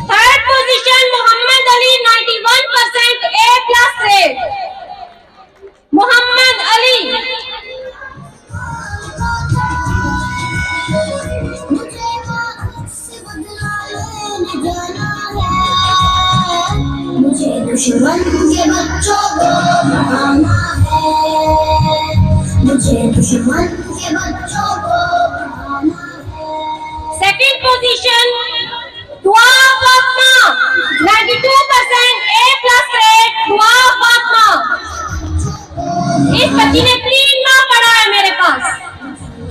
Third position Mohammad Ali 91% A+ rate. Mohammad Ali. मुझे दुश्मन के बच्चों को पढ़ाना है, मुझे दुश्मन के बच्चों को पढ़ाना है। सेकंड पोजीशन दुआ फातिमा 92% A+ रेट। दुआ फातिमा। इस बच्ची ने 3 माह पढ़ा है मेरे पास।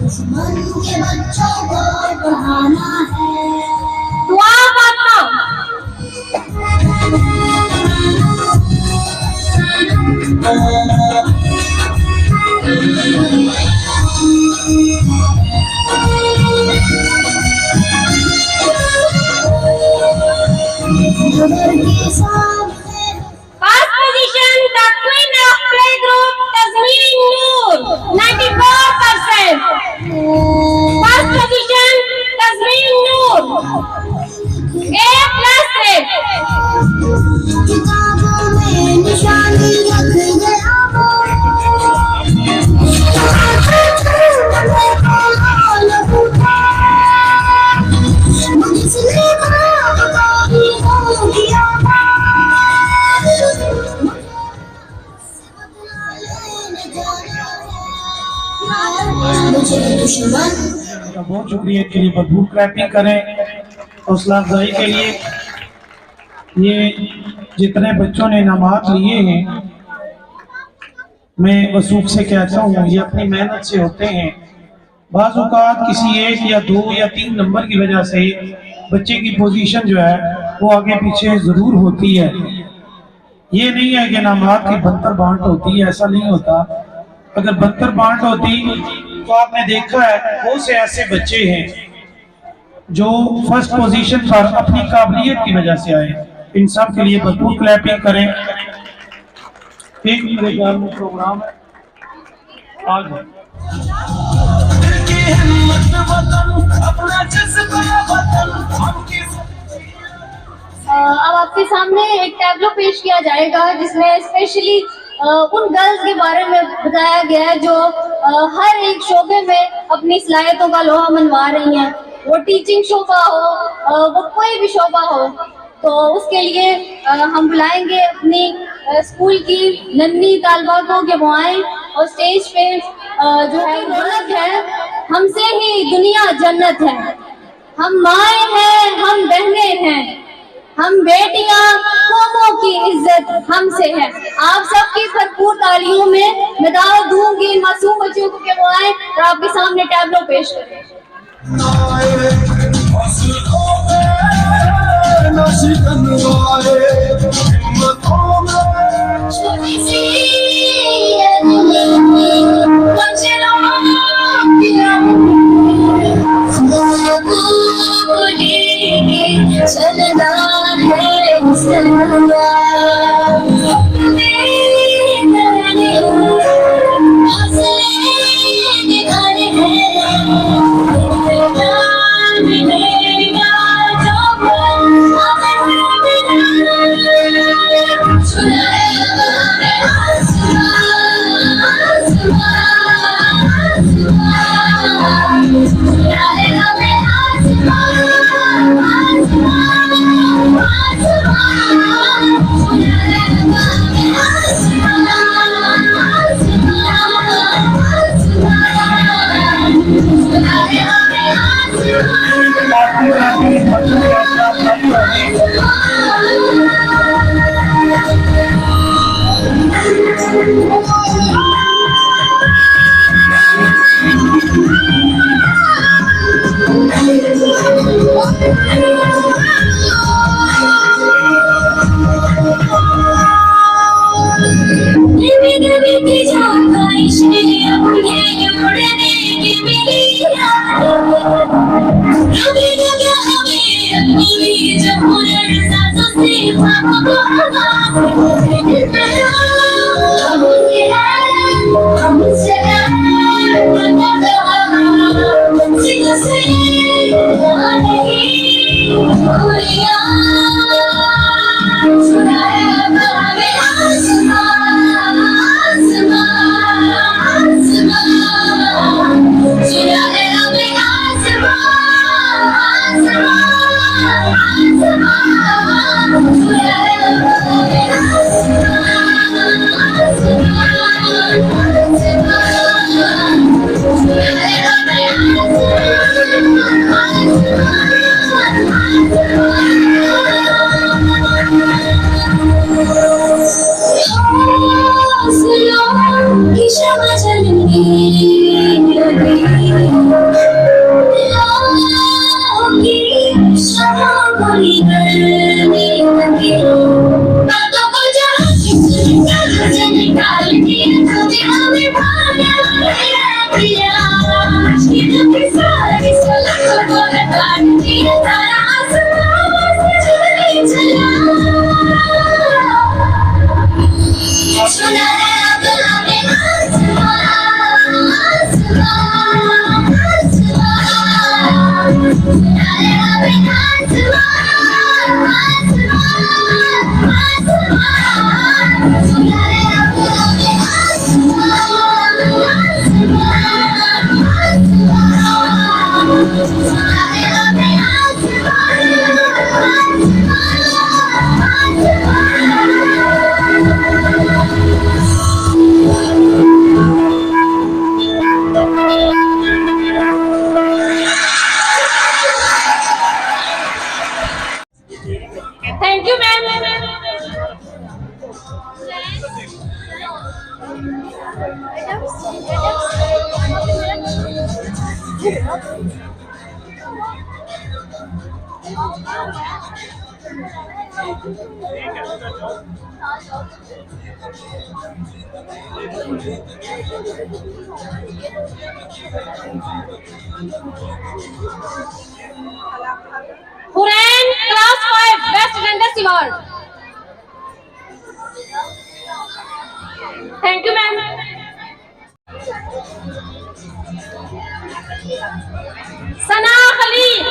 दुश्मन के बच्चों को पढ़ाना है। दुआ Fatima. First position the queen of play group Tasmeen Noor 94%। First position Tasmeen Noor A+ rate. किताबों में निशानी रख गया बहुत शुक्रिया के लिए भरपूर क्लैपिंग करें हौसला अफजाई के लिए। ये जितने बच्चों ने इनामात लिए हैं, मैं वसूख से कहता हूँ ये अपनी मेहनत से होते हैं। बाज़ औक़ात किसी 1 या 2 या 3 नंबर की वजह से बच्चे की पोजीशन जो है वो आगे पीछे ज़रूर होती है। ये नहीं है कि इनामात की बंतर बांट होती है, ऐसा नहीं होता। अगर बंतर बांट होती तो आपने देखा है बहुत से ऐसे बच्चे हैं जो फर्स्ट पोजीशन पर अपनी काबिलियत की वजह से आए। इन सब के लिए भरपूर क्लैपिंग करें। एक मेरे ख्याल में प्रोग्राम है आज अब आपके सामने एक टैब्लो पेश किया जाएगा जिसमें स्पेशली उन गर्ल्स के बारे में बताया गया है जो हर एक शोबे में अपनी सलाहियतों का लोहा मनवा रही हैं। वो टीचिंग शोबा हो, वो कोई भी शोबा हो, तो उसके लिए हम बुलाएंगे अपनी स्कूल की नन्ही तालबा को कि वो आए और स्टेज पे जो है रौनक है। हमसे ही दुनिया जन्नत है, हम माएँ हैं, हम बहनें हैं, हम बेटियां, कौमों की इज्जत हमसे है। आप सबकी भरपूर तालियों में मैं दावत दूंगी मासूम बच्चों को कि वो आए और आपके सामने टैब्लो पेश करें। चलना है की क्षमा जलने लगी, की क्षमा बोली करने लगी, बातों को जहाँ निकाल दिया, तुम्हें हमें भाया दिया, कि सारी सलाह को हटा दिया, तारा आसमान से चले चला, सुना है अब हमें आसमान, आसमान, आसमान, सुना है हमें आसमान, आसमान, आसमान, सुना है अब हमें आसमान, आसमान, आसमान, सुना है हमें Thank you, ma'am. Huran, class 5, Best Attendance Award. Thank you, ma'am. Sana Khalid.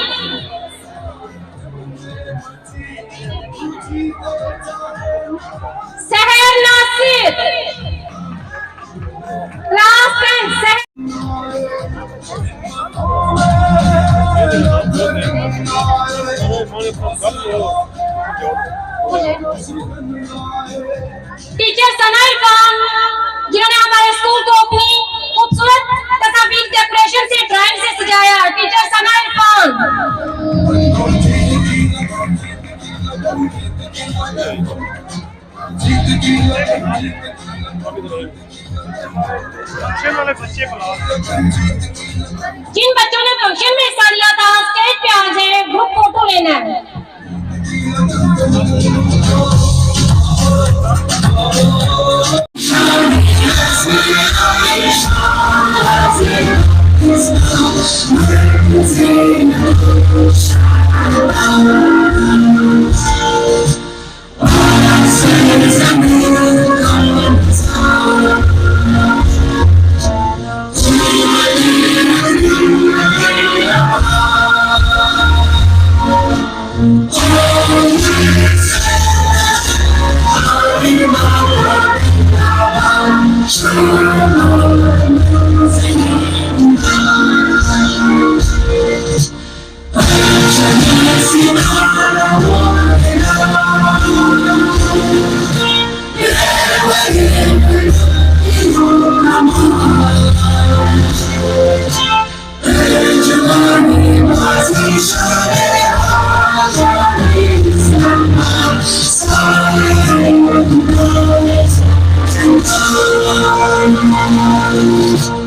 Seher Nasir. Class 10, Seher. Teacher सनाई खान जिन्होंने हमारे स्कूल को अपनी खूबसूरत तस्वीर डेकोरेशन से ड्राइंग से सजाया, टीचर सनाई खान। जिन बच्चों ने फंक्शन में हिस्सा लिया था स्टेज पे आ जाए, ग्रुप फोटो लेना है। Sorry.